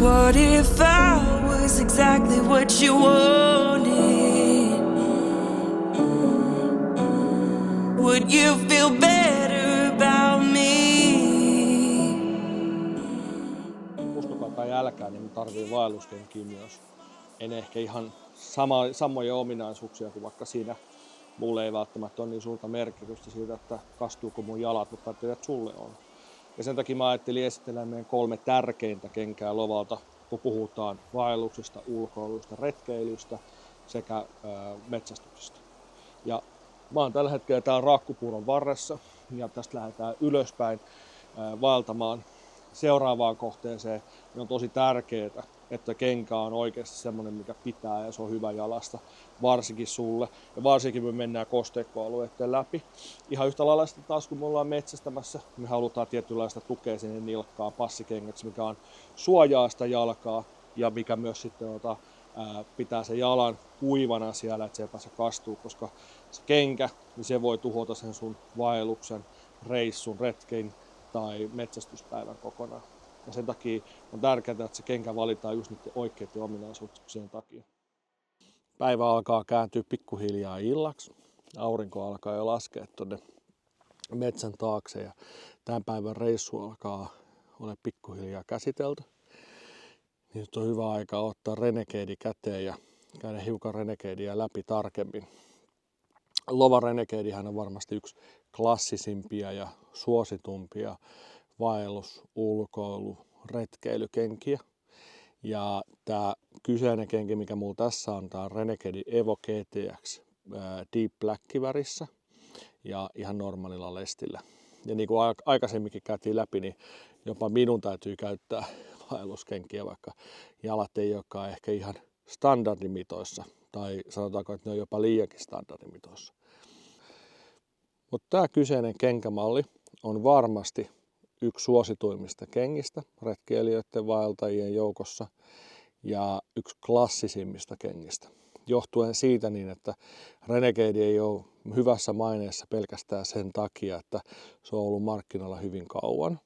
What if I was exactly what you wanted? Would you feel better about me? Uskokaa tai älkää, niin tarvii vaelluskenkiä myös. En ehkä ihan samoja ominaisuuksia kuin vaikka siinä. Mulle ei välttämättä ole niin suurta merkitystä siitä, että kastuuko mun jalat, mutta ajattelin, että sulle on. Ja sen takia mä ajattelin esitellä meidän 3 tärkeintä kenkää Lovalta, kun puhutaan vaelluksesta, ulkoilusta, retkeilystä sekä metsästyksestä. Ja mä oon tällä hetkellä täällä Raakkupuron varressa ja tästä lähdetään ylöspäin vaeltamaan seuraavaan kohteeseen. Niin on tosi tärkeää, että kenkä on oikeasti semmoinen, mikä pitää ja se on hyvä jalasta, varsinkin sulle. Ja varsinkin me mennään kosteikkoalueiden läpi. Ihan yhtä lailla sitten taas kun me ollaan metsästämässä, me halutaan tietynlaista tukea sinne nilkkaan passikengäksi, mikä on suojaa sitä jalkaa ja mikä myös sitten pitää sen jalan kuivana siellä, että se ei pääse kastuu, koska se kenkä, niin se voi tuhota sen sun vaelluksen, reissun, retkein tai metsästyspäivän kokonaan. Ja sen takia on tärkeää, että se kenkä valitaan just niiden oikeiden ominaisuuksien takia. Päivä alkaa kääntyä pikkuhiljaa illaksi. Aurinko alkaa jo laskea tuonne metsän taakse ja tämän päivän reissu alkaa olla pikkuhiljaa käsitelty. Niin nyt on hyvä aika ottaa Renegade käteen ja käydä hiukan Renegadea läpi tarkemmin. Lova Renegadehän on varmasti yksi klassisimpia ja suositumpia vaellus-, ulkoilu-, retkeilykenkiä. Ja tämä kyseinen kenki, mikä mulla tässä on, tämä on Renegade Evo GTX Deep Black värissä ja ihan normaalilla lestillä. Ja niin kuin aikaisemminkin käytiin läpi, niin jopa minun täytyy käyttää vaelluskenkiä, vaikka jalat ei olekaan ehkä ihan standardimitoissa. Tai sanotaanko, että ne on jopa liiankin standardimitoissa. Mutta tämä kyseinen kenkämalli on varmasti yksi suosituimmista kengistä retkeilijöiden vaeltajien joukossa ja yksi klassisimmista kengistä. Johtuen siitä niin, että Renegade ei ole hyvässä maineessa pelkästään sen takia, että se on ollut markkinoilla hyvin kauan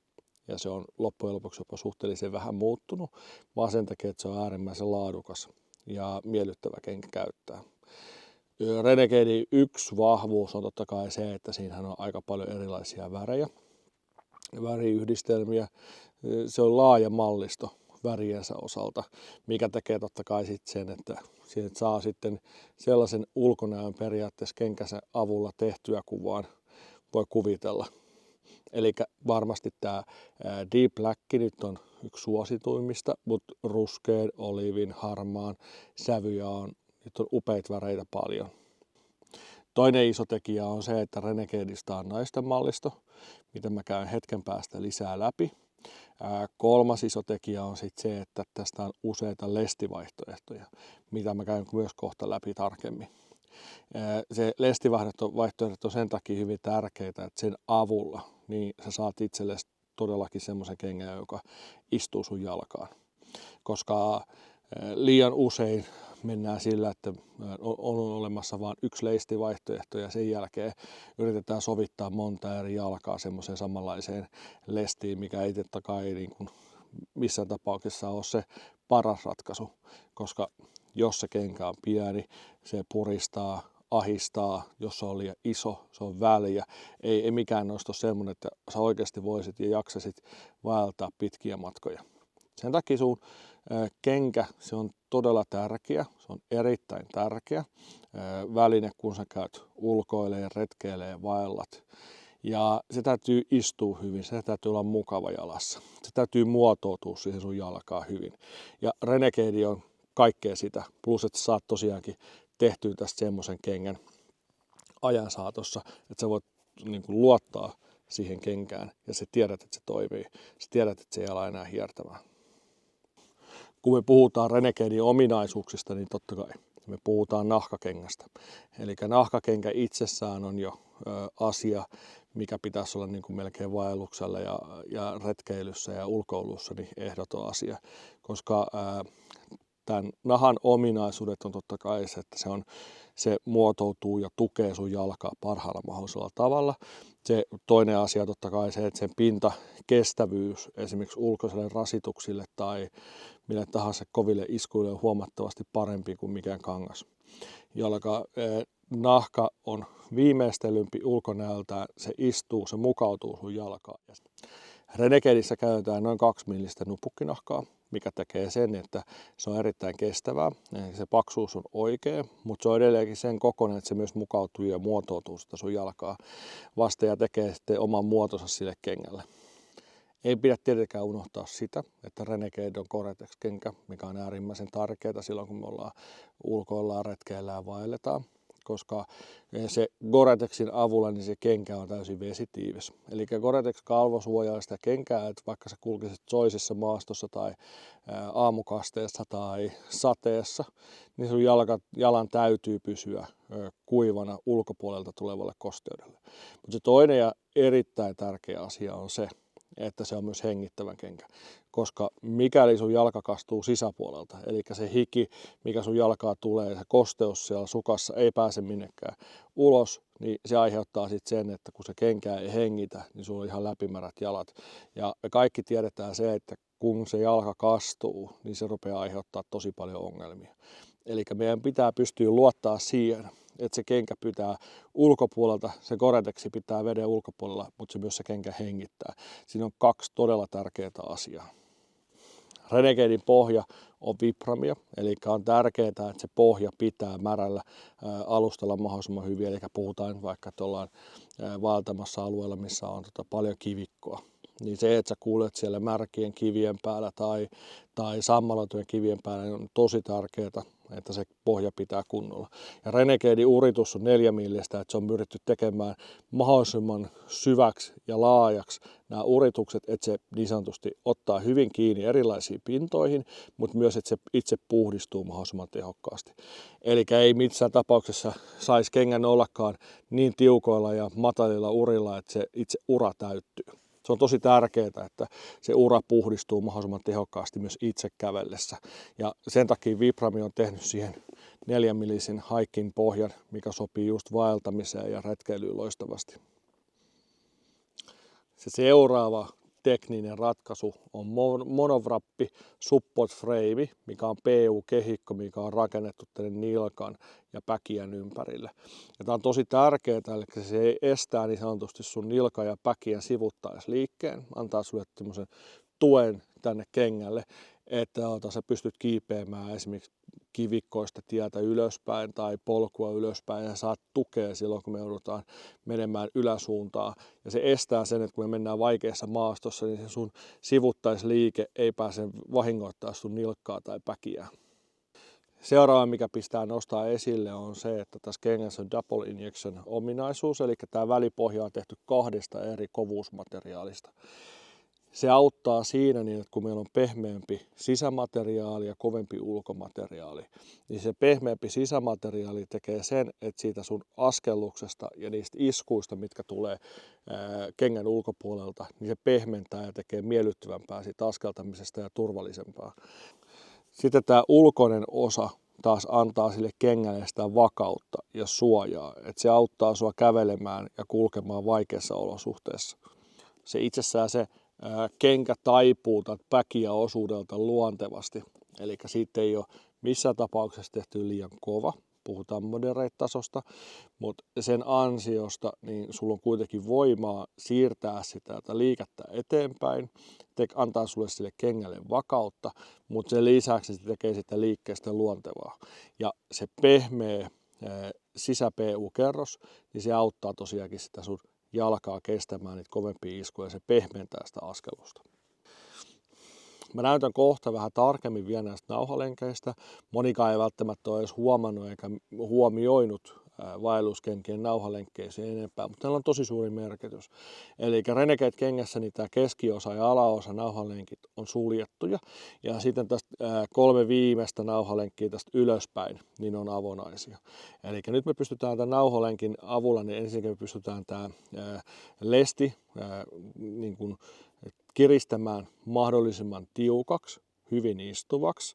ja se on loppujen lopuksi jopa suhteellisen vähän muuttunut, vaan sen takia, että se on äärimmäisen laadukas ja miellyttävä kenkä käyttää. Renegade yksi vahvuus on totta kai se, että siinähän on aika paljon erilaisia värejä, väriyhdistelmiä. Se on laaja mallisto väriensä osalta, mikä tekee totta kai sitten sen, että siitä saa sitten sellaisen ulkonäön periaatteessa kenkänsä avulla tehtyä kuvaan voi kuvitella. Eli varmasti tämä Deep Black nyt on yksi suosituimmista, mutta ruskean, olivin, harmaan sävyjä on, nyt on upeita väreitä paljon. Toinen iso tekijä on se, että Renegadeista on naisten mallisto, mitä mä käyn hetken päästä lisää läpi. Kolmas iso tekijä on sitten se, että tästä on useita lestivaihtoehtoja, mitä mä käyn myös kohta läpi tarkemmin. Se lestivaihtoehdot on sen takia hyvin tärkeitä, että sen avulla niin sä saat itsellesi todellakin semmoisen kengän, joka istuu sun jalkaan. Koska liian usein mennään sillä, että on olemassa vain yksi lestivaihtoehto ja sen jälkeen yritetään sovittaa monta eri jalkaa semmoiseen samanlaiseen lestiin, mikä ei totta kai niin kuin missään tapauksessa ole se paras ratkaisu, koska jos se kenkä on pieni, se puristaa, ahistaa, jos se on liian iso, se on väliä. Ei mikään noista ole semmoinen, että sä oikeasti voisit ja jaksasit vaeltaa pitkiä matkoja. Sen takia sun kenkä, se on todella tärkeä, se on erittäin tärkeä väline, kun sä käyt ulkoilemaan, retkeilemään, vaellat. Ja se täytyy istua hyvin, se täytyy olla mukava jalassa. Se täytyy muotoutua siihen sun jalkaan hyvin. Ja Renegade on kaikkea sitä, plus että saat tosiaankin tehtyä tästä semmoisen kengän ajan saatossa, että sä voit niin kuin luottaa siihen kenkään ja sä tiedät, että se toimii. Sä tiedät, että se ei ala enää hiertämään. Kun me puhutaan Renegaden ominaisuuksista, niin totta kai me puhutaan nahkakengästä. Eli nahkakenkä itsessään on jo asia, mikä pitäisi olla niin kuin melkein vaelluksella ja retkeilyssä ja ulkoilussa niin ehdoton asia. Koska tämän nahan ominaisuudet on totta kai se, että se muotoutuu ja tukee sun jalkaa parhaalla mahdollisella tavalla. Se toinen asia totta kai se, että sen pintakestävyys esimerkiksi ulkoiselle rasituksille tai mille tahansa koville iskuille on huomattavasti parempi kuin mikään kangas. Nahka on viimeistellympi ulkonäöltään, se istuu, se mukautuu sun jalkaan. Renegadissä käytetään noin 2 millistä nupukkinahkaa, mikä tekee sen, että se on erittäin kestävää. Se paksuus on oikea, mutta se on edelleenkin sen kokoinen, että se myös mukautuu ja muotoutuu sitä sun jalkaa vasten ja tekee sitten oman muotonsa sille kengälle. Ei pidä tietenkään unohtaa sitä, että Renegade on Gore-Tex-kenkä, mikä on äärimmäisen tärkeää silloin, kun me ollaan ulkoillaan, retkeillään ja vaelletaan, koska se Gore-Texin avulla niin se kenkä on täysin vesitiivis. Eli Gore-Tex kalvo suojaa sitä kenkää, että vaikka sä kulkisit toisessa maastossa tai aamukasteessa tai sateessa, niin sun jalan täytyy pysyä kuivana ulkopuolelta tulevalle kosteudelle. Mutta se toinen ja erittäin tärkeä asia on se, että se on myös hengittävän kenkä, koska mikäli sun jalka kastuu sisäpuolelta, eli se hiki, mikä sun jalkaa tulee, se kosteus siellä sukassa ei pääse minnekään ulos, niin se aiheuttaa sitten sen, että kun se kenkä ei hengitä, niin sulla on ihan läpimärät jalat. Ja me kaikki tiedetään se, että kun se jalka kastuu, niin se rupeaa aiheuttaa tosi paljon ongelmia. Eli meidän pitää pystyä luottaa siihen, että se kenkä pitää ulkopuolelta, se Gore-Tex pitää veden ulkopuolella, mutta se myös se kenkä hengittää. Siinä on 2 todella tärkeää asiaa. Renegaden pohja on vibramia, eli on tärkeää, että se pohja pitää märällä alustalla mahdollisimman hyvin. Eli puhutaan vaikka, että ollaan vaeltamassa alueella, missä on paljon kivikkoa. Niin se, että sä kuulet siellä märkien kivien päällä tai sammaloitujen kivien päällä, niin on tosi tärkeää, että se pohja pitää kunnolla. Ja Renegaden uritus on 4 millistä, että se on pyritty tekemään mahdollisimman syväksi ja laajaksi nämä uritukset, että se niin sanotusti ottaa hyvin kiinni erilaisiin pintoihin, mutta myös, että se itse puhdistuu mahdollisimman tehokkaasti. Eli ei missään tapauksessa saisi kengän ollakaan niin tiukoilla ja matalilla urilla, että se itse ura täyttyy. Se on tosi tärkeää, että se ura puhdistuu mahdollisimman tehokkaasti myös itse kävellessä. Ja sen takia Vibrami on tehnyt siihen 4 millisin hiking pohjan, mikä sopii just vaeltamiseen ja retkeilyyn loistavasti. Se seuraava tekninen ratkaisu on monowrappi support frame, mikä on PU-kehikko, mikä on rakennettu tänne nilkan ja päkien ympärille. Ja tämä on tosi tärkeää, eli se estää niin sanotusti sun nilkan ja päkien sivuttaisliikkeen, antaa sulle tämmöisen tuen tänne kengälle, että sä pystyt kiipeämään esimerkiksi kivikkoista tietä ylöspäin tai polkua ylöspäin ja saat tukea silloin, kun me joudutaan menemään yläsuuntaan. Ja se estää sen, että kun me mennään vaikeassa maastossa, niin se sun sivuttaisliike ei pääse vahingoittaa sun nilkkaa tai päkiä. Seuraava, mikä pistää nostaa esille, on se, että tässä kengässä on double injection ominaisuus, eli tämä välipohja on tehty 2 eri kovuusmateriaalista. Se auttaa siinä niin, että kun meillä on pehmeämpi sisämateriaali ja kovempi ulkomateriaali, niin se pehmeämpi sisämateriaali tekee sen, että siitä sun askelluksesta ja niistä iskuista, mitkä tulee kengän ulkopuolelta, niin se pehmentää ja tekee miellyttävämpää siitä askeltamisesta ja turvallisempaa. Sitten tämä ulkoinen osa taas antaa sille kengälle sitä vakautta ja suojaa, että se auttaa sua kävelemään ja kulkemaan vaikeissa olosuhteissa. Se itsessään se kenkä taipuu tältä päkiä osuudelta luontevasti, eli siitä ei ole missään tapauksessa tehty liian kova, puhutaan moderate-tasosta, mutta sen ansiosta niin sulla on kuitenkin voimaa siirtää sitä liikettä eteenpäin, antaa sulle sille kengälle vakautta, mutta sen lisäksi se tekee sitä liikkeestä luontevaa. Ja se pehmeä sisä-PU-kerros, niin se auttaa tosiaankin sitä sun jalkaa kestämään niitä kovempia iskuja ja se pehmentää sitä askelusta. Mä näytän kohta vähän tarkemmin vielä näistä nauhalenkeistä. Monikaan ei välttämättä ole edes huomannut eikä huomioinut vaelluskenkien nauhalenkkeissä enempää, mutta näillä on tosi suuri merkitys. Eli Renegade-kengässä niin tämä keskiosa ja alaosa nauhalenkit on suljettuja ja sitten tästä 3 viimeistä nauhalenkkiä tästä ylöspäin niin on avonaisia. Eli nyt me pystytään tämän nauhalenkin avulla, niin ensinnäkin me pystytään tämä lesti niin kuin kiristämään mahdollisimman tiukaksi, hyvin istuvaksi,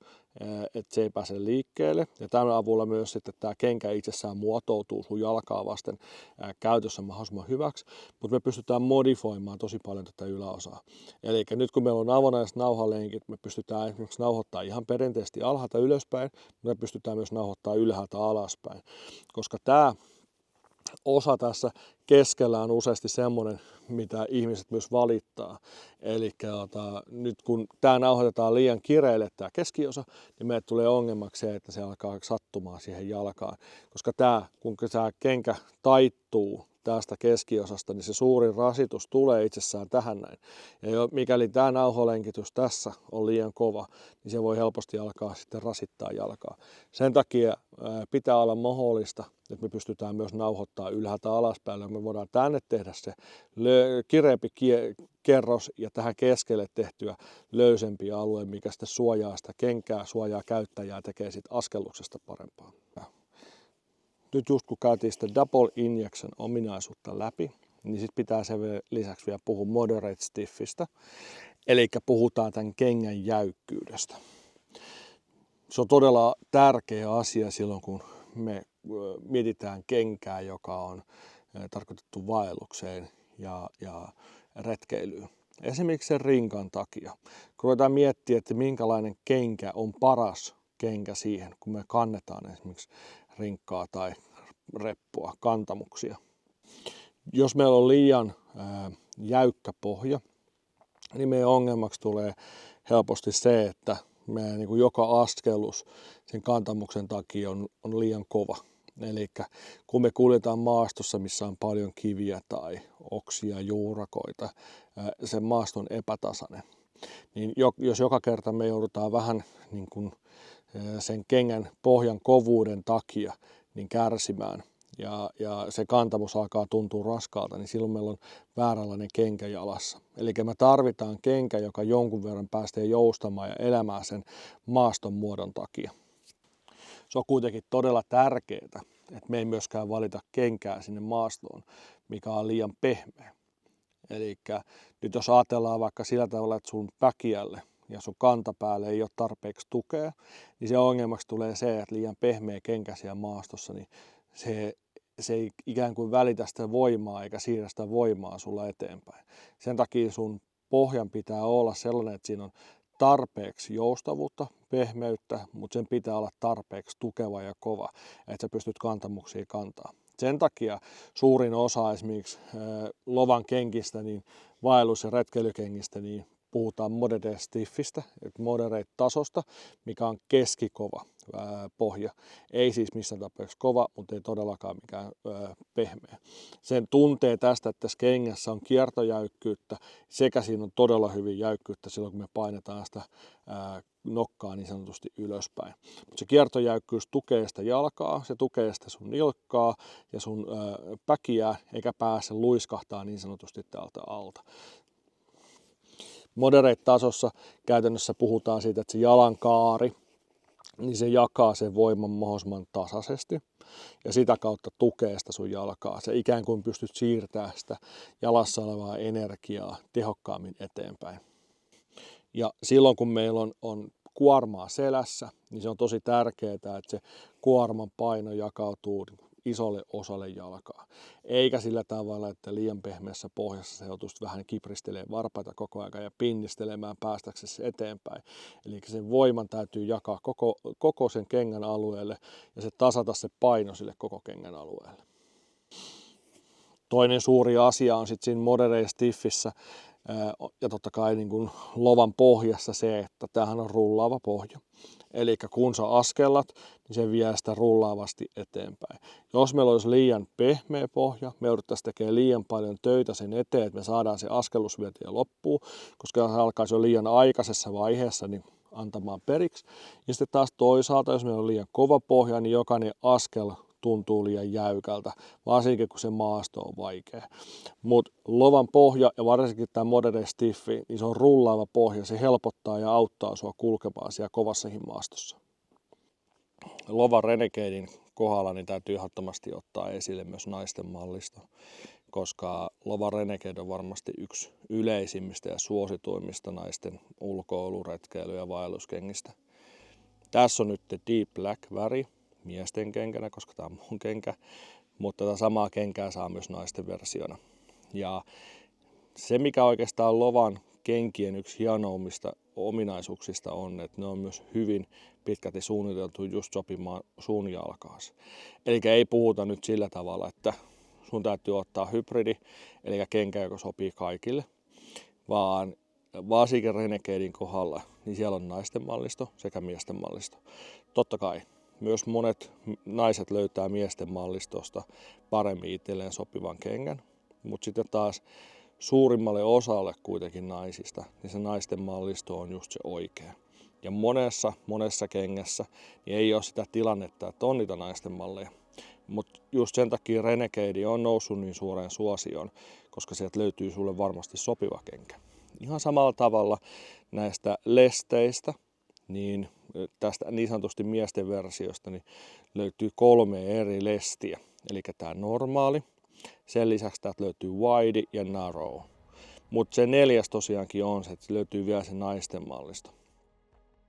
että se ei pääse liikkeelle. Ja tämän avulla myös sitten tämä kenkä itsessään muotoutuu sun jalkaa vasten käytössä mahdollisimman hyväksi, mutta me pystytään modifoimaan tosi paljon tätä yläosaa. Eli nyt kun meillä on avonaiset nauhalenkit, me pystytään esimerkiksi nauhoittamaan ihan perinteisesti alhaalta ylöspäin, mutta me pystytään myös nauhoittamaan ylhäältä alaspäin, koska tämä osa tässä keskellä on useasti semmoinen, mitä ihmiset myös valittaa. Eli nyt kun tämä nauhoitetaan liian kireelle tämä keskiosa, niin meille tulee ongelmaksi se, että se alkaa sattumaan siihen jalkaan. Koska kun tämä kenkä taittuu tästä keskiosasta, niin se suurin rasitus tulee itsessään tähän näin. Ja mikäli tämä nauholenkitys tässä on liian kova, niin se voi helposti alkaa sitten rasittaa jalkaa. Sen takia pitää olla mahdollista, että me pystytään myös nauhoittamaan ylhäältä alaspäin. Me voidaan tänne tehdä se kireempi kerros ja tähän keskelle tehtyä löysempi alue, mikä sitten suojaa sitä kenkää, suojaa käyttäjää, tekee siitä askelluksesta parempaa. Nyt just kun käytiin sitä double injection ominaisuutta läpi, niin sitten pitää sen lisäksi vielä puhua moderate stiffistä, eli puhutaan tämän kengän jäykkyydestä. Se on todella tärkeä asia silloin, kun me mietitään kenkää, joka on tarkoitettu vaellukseen ja retkeilyyn. Esimerkiksi sen rinkan takia. Kun ruvetaan miettiä, että minkälainen kenkä on paras kenkä siihen, kun me kannetaan esimerkiksi rinkkaa tai reppua, kantamuksia. Jos meillä on liian jäykkä pohja, niin meidän ongelmaksi tulee helposti se, että meidän niin kuin joka askellus sen kantamuksen takia on liian kova. Eli kun me kuljetaan maastossa, missä on paljon kiviä tai oksia, juurakoita, se maasto on epätasainen. Niin jos joka kerta me joudutaan vähän niin kuin sen kengän pohjan kovuuden takia niin kärsimään ja se kantamus alkaa tuntua raskaalta, niin silloin meillä on vääränlainen kenkä jalassa. Eli me tarvitaan kenkä, joka jonkun verran pääsee joustamaan ja elämään sen maaston muodon takia. Se on kuitenkin todella tärkeää, että me ei myöskään valita kenkää sinne maastoon, mikä on liian pehmeä. Eli nyt jos ajatellaan vaikka sillä tavalla, että sun päkiälle ja sun kantapäälle ei ole tarpeeksi tukea, niin se ongelmaksi tulee se, että liian pehmeä kenkä siellä maastossa, niin se ei ikään kuin välitä sitä voimaa eikä siirrä sitä voimaa sulla eteenpäin. Sen takia sun pohjan pitää olla sellainen, että siinä on tarpeeksi joustavuutta, pehmeyttä, mutta sen pitää olla tarpeeksi tukeva ja kova, että sä pystyt kantamuksia kantaa. Sen takia suurin osa esimerkiksi lovan kenkistä, niin vaellus- ja retkeilykengistä, niin puhutaan moderate stiffistä, moderate tasosta, mikä on keskikova pohja. Ei siis missään tapauksessa kova, mutta ei todellakaan mikään pehmeä. Sen tuntee tästä, että tässä kengässä on kiertojäykkyyttä sekä siinä on todella hyvin jäykkyyttä silloin, kun me painetaan sitä nokkaa niin sanotusti ylöspäin. Mutta se kiertojäykkyys tukee sitä jalkaa, se tukee sitä sun nilkkaa ja sun päkiä, eikä pääse luiskahtaa niin sanotusti täältä alta. Moderate-tasossa käytännössä puhutaan siitä, että se jalankaari, niin se jakaa sen voiman mahdollisimman tasaisesti ja sitä kautta tukee sitä sun jalkaa. Se ikään kuin pystyt siirtämään sitä jalassa olevaa energiaa tehokkaammin eteenpäin. Ja silloin kun meillä on kuormaa selässä, niin se on tosi tärkeää, että se kuorman paino jakautuu isolle osalle jalkaa. Eikä sillä tavalla, että liian pehmeässä pohjassa se joutuisi vähän kipristelemään varpaita koko ajan ja pinnistelemään päästäksesi eteenpäin. Eli sen voiman täytyy jakaa koko sen kengän alueelle ja se tasata se paino sille koko kengän alueelle. Toinen suuri asia on sitten siinä moderate stiffissä ja totta kai niin kuin lovan pohjassa se, että tämähän on rullaava pohja. Eli kun sä askellat, niin se vie sitä rullaavasti eteenpäin. Jos meillä olisi liian pehmeä pohja, me jouduttaisiin tekemään liian paljon töitä sen eteen, että me saadaan se askellus vietyä loppuun, koska se alkaisi jo liian aikaisessa vaiheessa niin antamaan periksi. Ja sitten taas toisaalta, jos meillä on liian kova pohja, niin jokainen askel tuntuu liian jäykältä, varsinkin kun se maasto on vaikea. Mutta lovan pohja ja varsinkin tämä moderate stiffi, niin se on rullaava pohja, se helpottaa ja auttaa sua kulkemaan siellä kovassakin maastossa. Lovan Renegaden kohdalla niin täytyy ehdottomasti ottaa esille myös naisten mallisto. koska Lova Renegade on varmasti yksi yleisimmistä ja suosituimmista naisten ulkoilu-, retkeily- ja vaelluskengistä. Tässä on nyt Deep Black väri miesten kenkänä, koska tämä on mun kenkä, mutta tätä samaa kenkää saa myös naisten versiona. Ja se, mikä oikeastaan Lovan kenkien yksi hienoimmista ominaisuuksista on, että ne on myös hyvin pitkälti suunniteltu just sopimaan sun jalkaasi. Eli ei puhuta nyt sillä tavalla, että sun täytyy ottaa hybridi, eli kenkä, joka sopii kaikille, vaan varsinkin Renegaden kohdalla, niin siellä on naisten mallisto sekä miesten mallisto. Totta kai myös monet naiset löytää miesten mallistosta paremmin itselleen sopivan kengän, mutta sitten taas suurimmalle osalle kuitenkin naisista, niin se naisten mallisto on just se oikea. Ja monessa kengässä niin ei ole sitä tilannetta, että on niitä naisten malleja. Mutta just sen takia Renegade on noussut niin suureen suosioon, koska sieltä löytyy sulle varmasti sopiva kenkä. Ihan samalla tavalla näistä lesteistä, niin tästä niin sanotusti miesten versiosta niin löytyy 3 eri lestiä. Eli tämä normaali, sen lisäksi täältä löytyy wide ja narrow. Mutta se 4. tosiaankin on se, että löytyy vielä se naisten mallisto.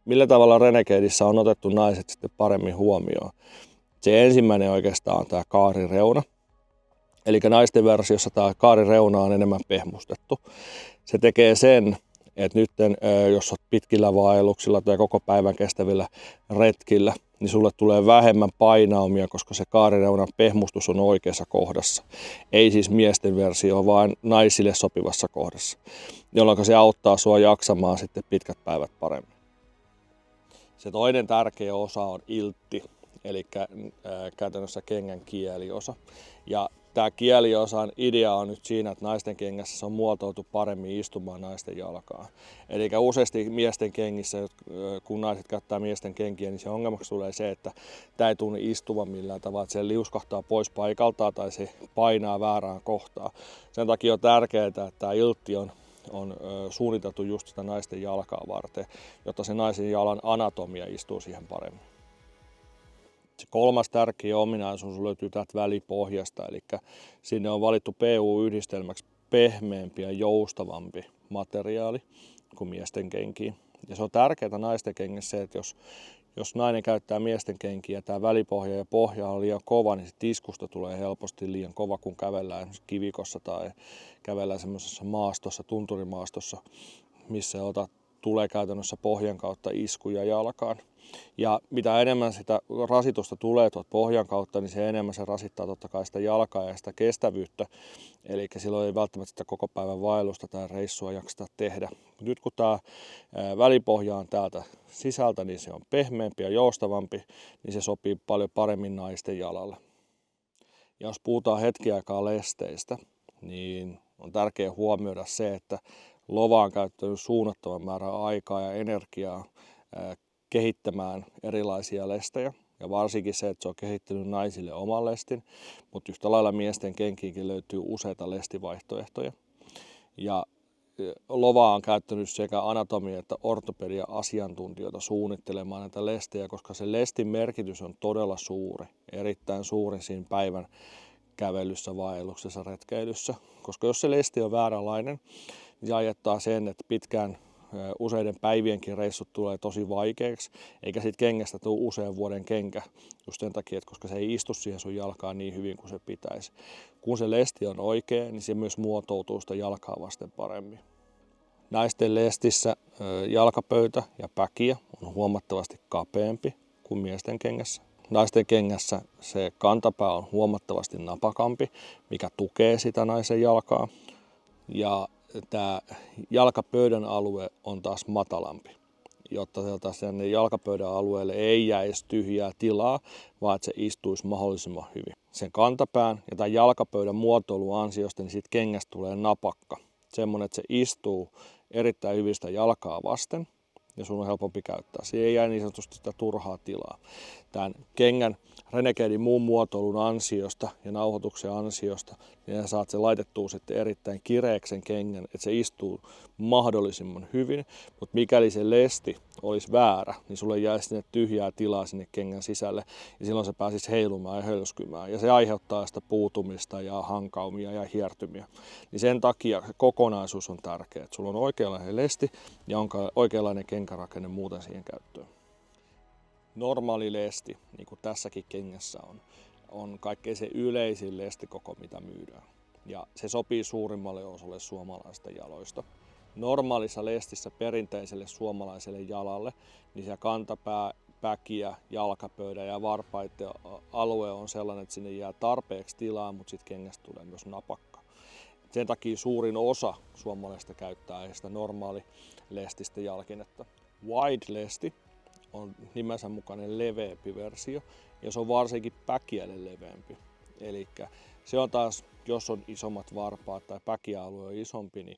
Millä tavalla Renegadeissa on otettu naiset sitten paremmin huomioon? Se ensimmäinen oikeastaan on tämä kaarireuna. Eli naisten versiossa tämä kaarireuna on enemmän pehmustettu. Se tekee sen, että nyt jos olet pitkillä vaelluksilla tai koko päivän kestävillä retkillä, niin sulle tulee vähemmän painaumia, koska se kaarireunan pehmustus on oikeassa kohdassa. Ei siis miesten versio, vaan naisille sopivassa kohdassa, jolloin se auttaa sua jaksamaan sitten pitkät päivät paremmin. Se toinen tärkeä osa on iltti, eli käytännössä kengän kieliosa. Ja tämä kieliosan idea on nyt siinä, että naisten kengässä se on muotoiltu paremmin istumaan naisten jalkaan. Eli useasti miesten kengissä, kun naiset käyttää miesten kenkiä, niin se ongelmaksi tulee se, että tämä ei tunne istuvan millään tavalla, että se liuskahtaa pois paikaltaan tai se painaa väärään kohtaan. Sen takia on tärkeää, että tämä iltti on suunniteltu just sitä naisten jalkaa varten, jotta se naisen jalan anatomia istuu siihen paremmin. Se 3. tärkeä ominaisuus löytyy täältä välipohjasta, eli sinne on valittu PU-yhdistelmäksi pehmeämpi ja joustavampi materiaali kuin miesten kenkiin. Ja se on tärkeää naisten kengissä se, että jos nainen käyttää miesten kenkiä ja tämä välipohja ja pohja on liian kova, niin se tiskusta tulee helposti liian kova, kun kävellään kivikossa tai kävellään semmoisessa maastossa, tunturimaastossa, missä tulee käytännössä pohjan kautta iskuja jalkaan. Ja mitä enemmän sitä rasitusta tulee tuolta pohjan kautta, niin se enemmän se rasittaa totta kai sitä jalkaa ja sitä kestävyyttä. Eli silloin ei välttämättä sitä koko päivän vaellusta tai reissua jakseta tehdä. Nyt kun tämä välipohja on täältä sisältä, niin se on pehmeämpi ja joustavampi, niin se sopii paljon paremmin naisten jalalle. Ja jos puhutaan hetki aikaa lesteistä, niin on tärkeää huomioida se, että Lova on käyttänyt suunnattoman määrän aikaa ja energiaa kehittämään erilaisia lestejä. Ja varsinkin se, että se on kehittänyt naisille oman lestin, mutta yhtä lailla miesten kenkiinkin löytyy useita lestivaihtoehtoja. Ja Lova on käyttänyt sekä anatomia- että ortopedia-asiantuntijoita suunnittelemaan näitä lestejä, koska se lestin merkitys on todella suuri, erittäin suuri siinä päivän kävelyssä, vaelluksessa, retkeilyssä. Koska jos se lesti on vääränlainen, niin se aiheuttaa sen, että pitkään useiden päivienkin reissut tulee tosi vaikeaksi, eikä siitä kengästä tule usean vuoden kenkä just sen takia, että koska se ei istu siihen sun jalkaan niin hyvin kuin se pitäisi. Kun se lesti on oikea, niin se myös muotoutuu sitä jalkaa vasten paremmin. Naisten lestissä jalkapöytä ja päkiä on huomattavasti kapeampi kuin miesten kengässä. Naisten kengässä se kantapää on huomattavasti napakampi, mikä tukee sitä naisen jalkaa. Ja tämä jalkapöydän alue on taas matalampi, jotta sinne jalkapöydän alueelle ei jäisi tyhjää tilaa, vaan että se istuisi mahdollisimman hyvin. Sen kantapään ja tämän jalkapöydän muotoilun ansiosta niin siitä kengästä tulee napakka. Semmoinen, että se istuu erittäin hyvistä jalkaa vasten ja sun on helpompi käyttää. Siihen ei jää niin sanotusti sitä turhaa tilaa. Tämän kengän Renegaden muun muotoilun ansiosta ja nauhoituksen ansiosta, niin saat sen laitettua sitten erittäin kireäksi sen kengän, että se istuu mahdollisimman hyvin, mutta mikäli se lesti olisi väärä, niin sulle jäisi sinne tyhjää tilaa sinne kengän sisälle ja silloin se pääsisi heilumaan ja hölskymään ja se aiheuttaa sitä puutumista ja hankaumia ja hiertymiä. Niin sen takia kokonaisuus on tärkeä, että sulla on oikeanlainen lesti ja on oikeanlainen kenkärakenne muuten siihen käyttöön. Normaali lesti, niin kuin tässäkin kengässä on kaikkein se yleisin lestikoko, mitä myydään. Ja se sopii suurimmalle osalle suomalaisista jaloista. Normaalissa lestissä perinteiselle suomalaiselle jalalle, niin se kantapää, päkiä, jalkapöydä ja varpaiden alue on sellainen, että sinne jää tarpeeksi tilaa, mutta sitten kengästä tulee myös napakka. Sen takia suurin osa suomalaisista käyttää sitä normaali lestistä jalkinetta. Wide-lesti on nimensä mukainen leveämpi versio ja se on varsinkin päkiälle leveämpi. Eli se on taas, jos on isommat varpaat tai päkialue on isompi, niin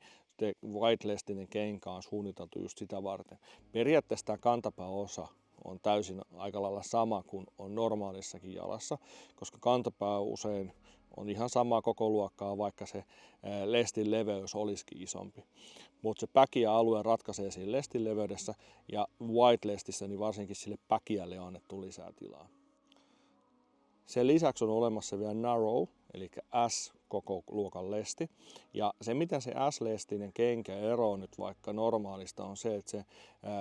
wide-lestinen kenkä on suunniteltu just sitä varten. Periaatteessa tämä kantapääosa on täysin aika lailla sama kuin on normaalissakin jalassa, koska kantapää usein on ihan samaa koko luokkaa, vaikka se lestin leveys olisikin isompi. Mutta se päkiä-alue ratkaisee siinä lestin leveydessä ja wide-lestissä niin varsinkin sille päkiälle on annettu lisää tilaa. Sen lisäksi on olemassa vielä narrow, eli S-koko luokan lesti. Ja se, miten se S-lestinen kenkä eroaa nyt vaikka normaalista, on se, että se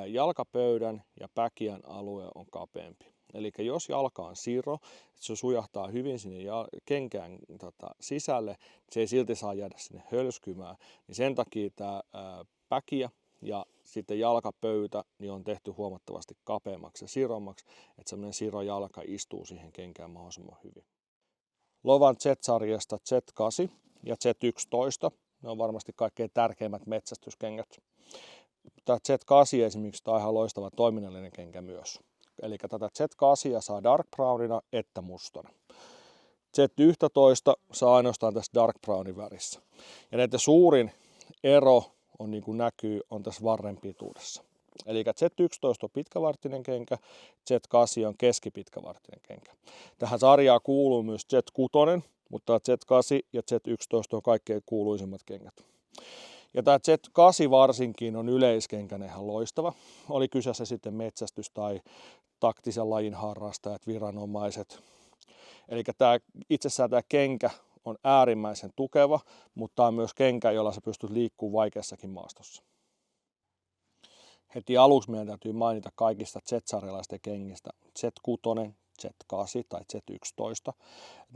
jalkapöydän ja päkiän alue on kapeampi. Eli jos jalka on siro, että se sujahtaa hyvin sinne kenkään sisälle, se ei silti saa jäädä sinne hölskymään, niin sen takia tämä päkiä ja sitten jalkapöytä niin on tehty huomattavasti kapeammaksi ja sirommaksi, että semmoinen siro jalka istuu siihen kenkään mahdollisimman hyvin. Lovan Z-sarjasta Z8 ja Z11, ne on varmasti kaikkein tärkeimmät metsästyskengät. Tämä Z8 esimerkiksi on ihan loistava toiminnallinen kenkä myös. Eli tätä Z8 saa dark brownina että mustana. Z11 saa ainoastaan tässä dark brownin värissä. Ja näiden suurin ero on, niin kuin näkyy, on tässä varren pituudessa. Eli Z11 on pitkävartinen kenkä, Z8 on keskipitkävartinen kenkä. Tähän sarjaan kuuluu myös Z6, mutta Z8 ja Z11 on kaikkein kuuluisimmat kengät. Ja tämä Z8 varsinkin on yleiskengänä ihan loistava. Oli kyseessä sitten metsästys tai taktisen lajin harrastajat, viranomaiset. Eli itsessään tämä kenkä on äärimmäisen tukeva, mutta tämä on myös kenkä, jolla sä pystyt liikkumaan vaikeassakin maastossa. Heti aluksi meidän täytyy mainita kaikista Z-sarjalaisten kengistä Z6, Z8 tai Z11.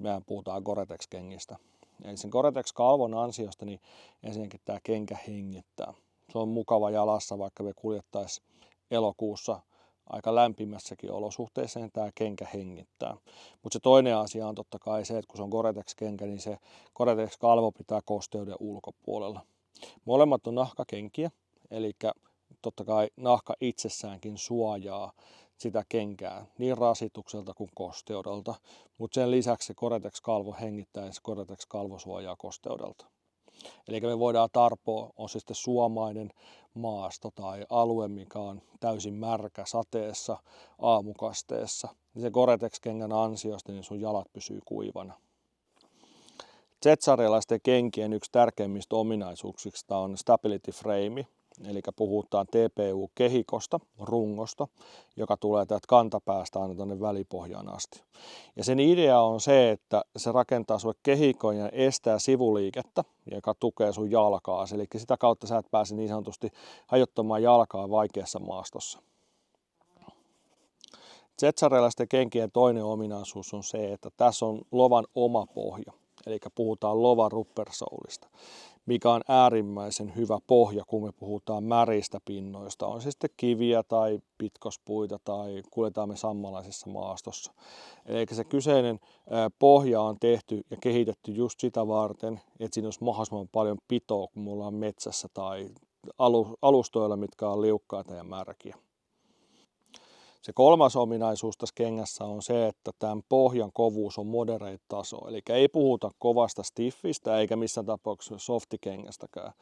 Mehän puhutaan Gore-Tex-kengistä. Eli sen Gore-Tex-kalvon ansiosta niin ensinnäkin tämä kenkä hengittää. Se on mukava jalassa, vaikka me kuljettaisiin elokuussa aika lämpimässäkin olosuhteissa, niin tämä kenkä hengittää. Mutta se toinen asia on totta kai se, että kun se on Gore-Tex-kenkä, niin se Gore-Tex-kalvo pitää kosteuden ulkopuolella. Molemmat on nahkakenkiä, eli totta kai nahka itsessäänkin suojaa sitä kenkää niin rasitukselta kuin kosteudelta, mutta sen lisäksi se Gore-Tex-kalvo hengittää ja se Gore-Tex-kalvo suojaa kosteudelta. Eli me voidaan tarpoa, on se sitten suomainen maasto tai alue, mikä on täysin märkä sateessa, aamukasteessa, niin se Gore-Tex-kengän ansiosta niin sun jalat pysyy kuivana. Z-sarjalaisten kenkien yksi tärkeimmistä ominaisuuksista on stability frame, eli puhutaan TPU-kehikosta, rungosta, joka tulee täältä kantapäästä aina tuonne välipohjaan asti. Ja sen idea on se, että se rakentaa sulle kehikon ja estää sivuliikettä, joka tukee sun jalkaa. Eli sitä kautta sä et pääse niin sanotusti hajottamaan jalkaa vaikeassa maastossa. Z-sarjalaisten kenkien toinen ominaisuus on se, että tässä on lovan oma pohja. Eli puhutaan lovan rubbersoulista, mikä on äärimmäisen hyvä pohja, kun me puhutaan märistä pinnoista. On se sitten kiviä tai pitkospuita tai kuljetaan me sammalaisessa maastossa. Eli se kyseinen pohja on tehty ja kehitetty just sitä varten, että siinä olisi mahdollisimman paljon pitoa, kun me ollaan metsässä tai alustoilla, mitkä on liukkaita ja märkiä. Se kolmas ominaisuus tässä kengässä on se, että tämän pohjan kovuus on moderate taso, eli ei puhuta kovasta stiffistä eikä missään tapauksessa softikengästäkään.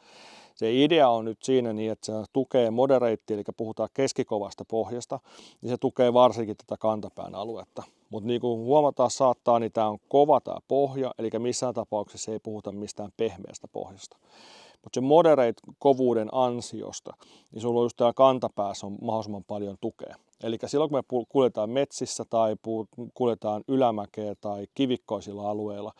Se idea on nyt siinä niin, että se tukee moderate, eli puhutaan keskikovasta pohjasta, niin se tukee varsinkin tätä kantapään aluetta. Mutta niin kuin huomataan saattaa, niin tämä on kova tämä pohja, eli missään tapauksessa ei puhuta mistään pehmeästä pohjasta. Mutta se moderate-kovuuden ansiosta, niin sulla on just täällä kantapäässä on mahdollisimman paljon tukea. Eli silloin kun me kuljetaan metsissä tai kuljetaan ylämäkeä tai kivikkoisilla alueilla,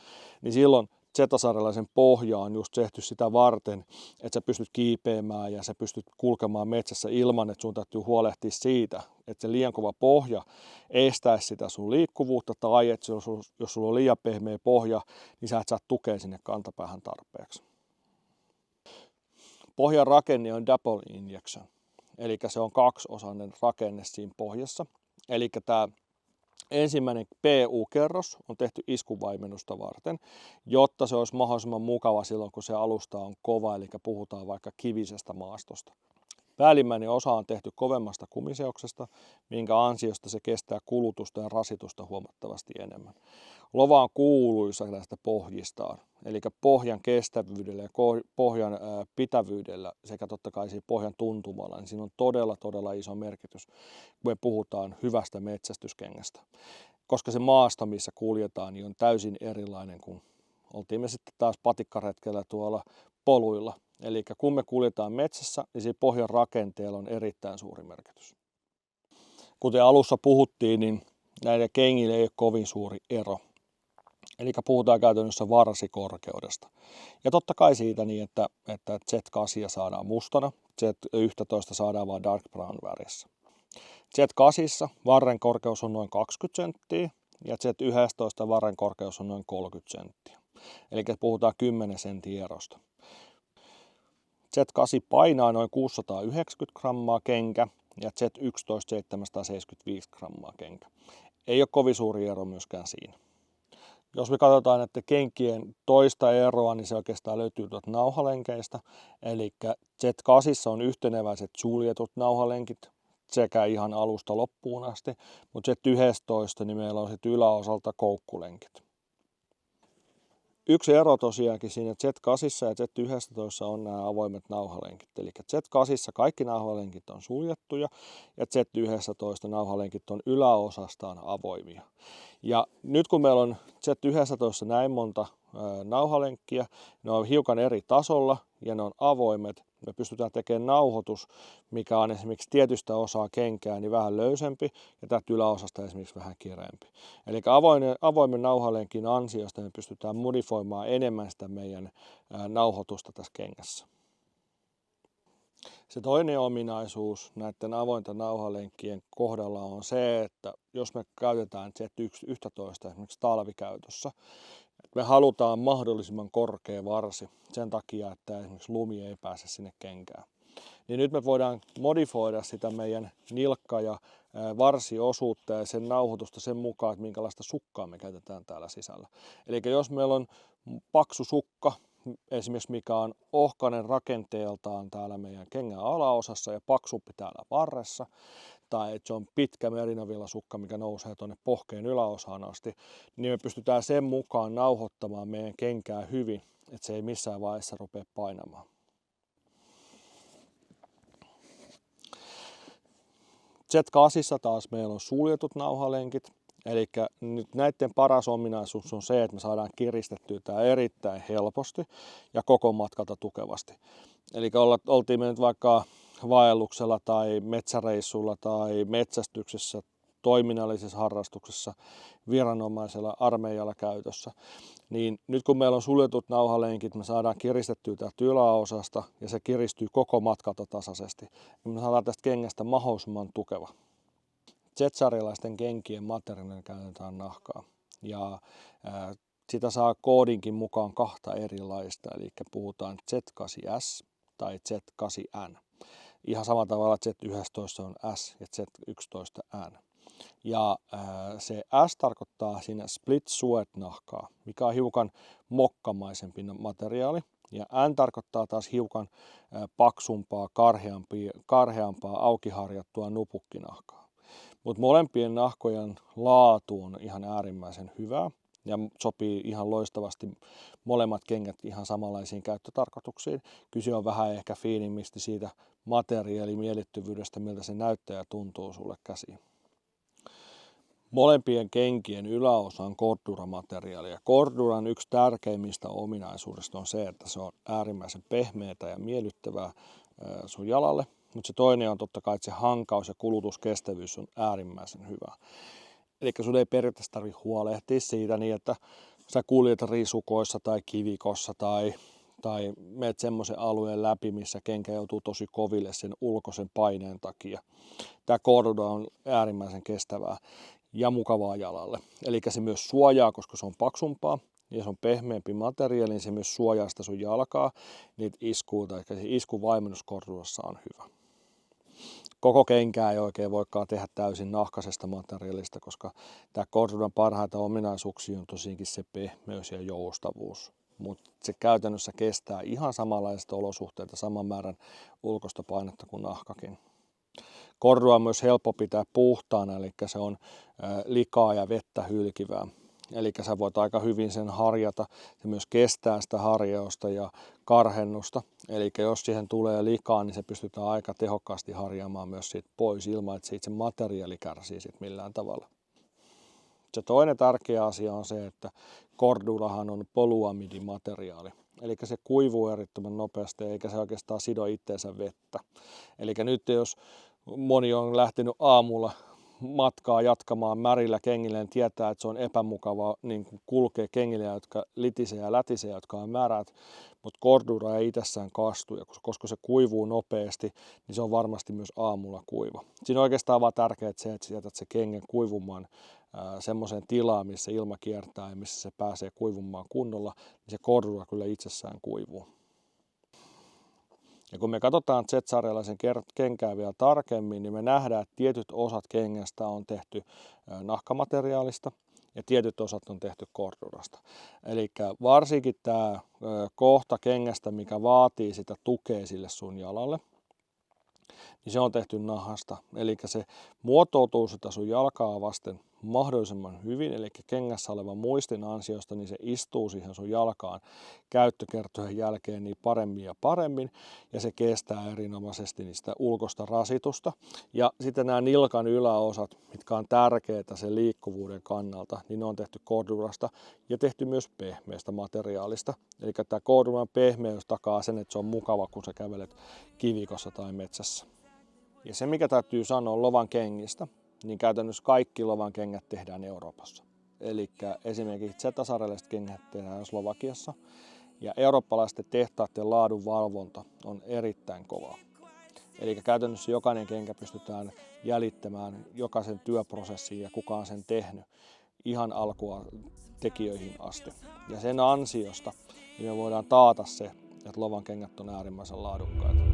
niin silloin zetasarjalaisen pohja on just tehty sitä varten, että sä pystyt kiipeämään ja sä pystyt kulkemaan metsässä ilman, että sun täytyy huolehtia siitä, että se liian kova pohja estäisi sitä sun liikkuvuutta tai että jos sulla on liian pehmeä pohja, niin sä et saa tukea sinne kantapäähän tarpeeksi. Pohjan rakenne on double injection, eli se on kaksiosainen rakenne siinä pohjassa. Eli tämä ensimmäinen PU-kerros on tehty iskuvaimennusta varten, jotta se olisi mahdollisimman mukava silloin, kun se alusta on kova, eli puhutaan vaikka kivisestä maastosta. Päällimmäinen osa on tehty kovemmasta kumiseoksesta, minkä ansiosta se kestää kulutusta ja rasitusta huomattavasti enemmän. Lova on kuuluisa näistä pohjistaan, eli pohjan kestävyydellä ja pohjan pitävyydellä sekä totta kai siinä pohjan tuntumalla, niin siinä on todella iso merkitys, kun me puhutaan hyvästä metsästyskengästä. Koska se maasto, missä kuljetaan, niin on täysin erilainen kuin oltiin me sitten taas patikkaretkellä tuolla poluilla. Eli kun me kuljetaan metsässä, niin siinä pohjan rakenteella on erittäin suuri merkitys. Kuten alussa puhuttiin, niin näiden kengillä ei ole kovin suuri ero. Eli puhutaan käytännössä varsikorkeudesta. Ja totta kai siitä niin, että Z8 saadaan mustana, Z11 saadaan vain dark brown värissä. Z8 varren korkeus on noin 20 senttiä ja Z11 varren korkeus on noin 30 senttiä. Eli puhutaan 10 sentin erosta. Z8 painaa noin 690 grammaa kenkä ja Z11 775 grammaa kenkä. Ei ole kovin suuri ero myöskään siinä. Jos me katsotaan näiden kenkien toista eroa, niin se oikeastaan löytyy tuolta nauhalenkeistä. Eli Z8 on yhteneväiset suljetut nauhalenkit sekä ihan alusta loppuun asti, mutta Z11 niin meillä on sitten yläosalta koukkulenkit. Yksi ero tosiaankin siinä Z8 ja Z11 on nämä avoimet nauhalenkit. Eli Z8 kaikki nauhalenkit on suljettuja ja Z11 nauhalenkit on yläosastaan avoimia. Ja nyt kun meillä on Z11 näin monta nauhalenkkiä, ne on hiukan eri tasolla ja ne on avoimet, me pystytään tekemään nauhoitus, mikä on esimerkiksi tietystä osaa kenkää niin vähän löysempi ja tästä yläosasta esimerkiksi vähän kireempi. Eli avoimen nauhalenkin ansiosta me pystytään modifioimaan enemmän sitä meidän nauhoitusta tässä kengässä. Se toinen ominaisuus näiden avointen nauhalenkkien kohdalla on se, että jos me käytetään Z11 esimerkiksi talvikäytössä, me halutaan mahdollisimman korkea varsi sen takia, että esimerkiksi lumi ei pääse sinne kenkään. Niin nyt me voidaan modifioida sitä meidän nilkka- ja varsiosuutta ja sen nauhoitusta sen mukaan, että minkälaista sukkaa me käytetään täällä sisällä. Eli jos meillä on paksu sukka, esimerkiksi mikä on ohkainen rakenteeltaan täällä meidän kengän alaosassa ja paksumpi täällä varressa, tai että se on pitkä merinovillasukka, mikä nousee tuonne pohkeen yläosaan asti, niin me pystytään sen mukaan nauhoittamaan meidän kenkää hyvin, että se ei missään vaiheessa rupea painamaan. Z8 taas meillä on suljetut nauhalenkit, eli nyt näiden paras ominaisuus on se, että me saadaan kiristettyä tämä erittäin helposti ja koko matkalta tukevasti. Eli oltiin me nyt vaikka vaelluksella tai metsäreissulla tai metsästyksessä, toiminnallisessa harrastuksessa, viranomaisella, armeijalla käytössä, niin nyt kun meillä on suljetut nauhalenkit, me saadaan kiristettyä tästä yläosasta ja se kiristyy koko matkalta tasaisesti. Me saadaan tästä kengästä mahdollisimman tukeva. Z-sarjalaisten kenkien materiaalina käytetään nahkaa ja sitä saa koodinkin mukaan kahta erilaista, eli puhutaan Z8S tai Z8N. Ihan samalla tavalla Z11 on S ja Z11 N. Ja se S tarkoittaa siinä split suet nahkaa, mikä on hiukan mokkamaisempi materiaali. Ja N tarkoittaa taas hiukan paksumpaa, karheampaa, aukiharjattua nupukkinahkaa. Mutta molempien nahkojen laatu on ihan äärimmäisen hyvää ja sopii ihan loistavasti molemmat kengät ihan samanlaisiin käyttötarkoituksiin. Kyse on vähän ehkä fiinimmisti siitä materiaalimielittyvyydestä, miltä se näyttää ja tuntuu sulle käsiin. Molempien kenkien yläosa on Cordura-materiaalia. Ja Corduran yksi tärkeimmistä ominaisuudesta on se, että se on äärimmäisen pehmeätä ja miellyttävää sun jalalle. Mutta se toinen on totta kai, että se hankaus ja kulutuskestävyys on äärimmäisen hyvä. Eli sun ei periaatteessa tarvitse huolehtia siitä niin, että sä kuljet risukoissa tai kivikossa tai menet semmoisen alueen läpi, missä kenkä joutuu tosi koville sen ulkoisen paineen takia. Tämä Cordura on äärimmäisen kestävää ja mukavaa jalalle. Eli se myös suojaa, koska se on paksumpaa ja se on pehmeämpi materiaali, niin se myös suojaa sitä sun jalkaa niitä iskuja, eli se iskuvaimennus Cordurassa on hyvä. Koko kenkää ei oikein voikaan tehdä täysin nahkaisesta materiaalista, koska tämä Corduran parhaita ominaisuuksia on tosiaankin se pehmeys ja joustavuus. Mutta se käytännössä kestää ihan samanlaista olosuhteita, saman määrän ulkoista painetta kuin nahkakin. Cordura on myös helppo pitää puhtaana, eli se on likaa ja vettä hylkivää. Eli sä voit aika hyvin sen harjata. Se myös kestää sitä harjausta ja karhennusta. Eli jos siihen tulee likaa, niin se pystytään aika tehokkaasti harjaamaan myös siitä pois ilman, että siitä se materiaali kärsii sit millään tavalla. Se toinen tärkeä asia on se, että Cordurahan on polyamidimateriaali. Eli se kuivuu erittäin nopeasti eikä se oikeastaan sido itteensä vettä. Eli nyt jos moni on lähtenyt aamulla matkaa jatkamaan märillä kengillä, niin tietää, että se on epämukavaa niin kulkea kengillä, jotka litisee ja lätisee, jotka on märät, mutta Cordura ei itsessään kastu, ja koska se kuivuu nopeasti, niin se on varmasti myös aamulla kuiva. Siinä on oikeastaan vaan tärkeää se, että jätät se kengän kuivumaan semmoiseen tilaan, missä ilma kiertää ja missä se pääsee kuivumaan kunnolla, niin se Cordura kyllä itsessään kuivuu. Ja kun me katsotaan Z-sarjalaisen kenkää vielä tarkemmin, niin me nähdään, että tietyt osat kengästä on tehty nahkamateriaalista ja tietyt osat on tehty Cordurasta. Eli varsinkin tämä kohta kengästä, mikä vaatii sitä tukea sille sun jalalle, niin se on tehty nahasta. Eli se muotoutuu sitä sun jalkaa vasten mahdollisimman hyvin, eli kengässä olevan muistin ansiosta, niin se istuu siihen sun jalkaan käyttökertojen jälkeen niin paremmin ja paremmin, ja se kestää erinomaisesti niistä ulkoista rasitusta. Ja sitten nämä nilkan yläosat, mitkä on tärkeitä sen liikkuvuuden kannalta, niin ne on tehty Cordurasta ja tehty myös pehmeästä materiaalista. Eli tämä Corduran pehmeys takaa sen, että se on mukava, kun sä kävelet kivikossa tai metsässä. Ja se, mikä täytyy sanoa lovan kengistä, niin käytännössä kaikki lovan kengät tehdään Euroopassa. Eli esimerkiksi Z-sarjalaiset kengät tehdään Slovakiassa. Ja eurooppalaisten tehtaiden laadun valvonta on erittäin kovaa. Eli käytännössä jokainen kenkä pystytään jäljittämään jokaisen työprosessin ja kuka on sen tehnyt ihan alkua tekijöihin asti. Ja sen ansiosta niin me voidaan taata se, että lovan kengät on äärimmäisen laadukkaita.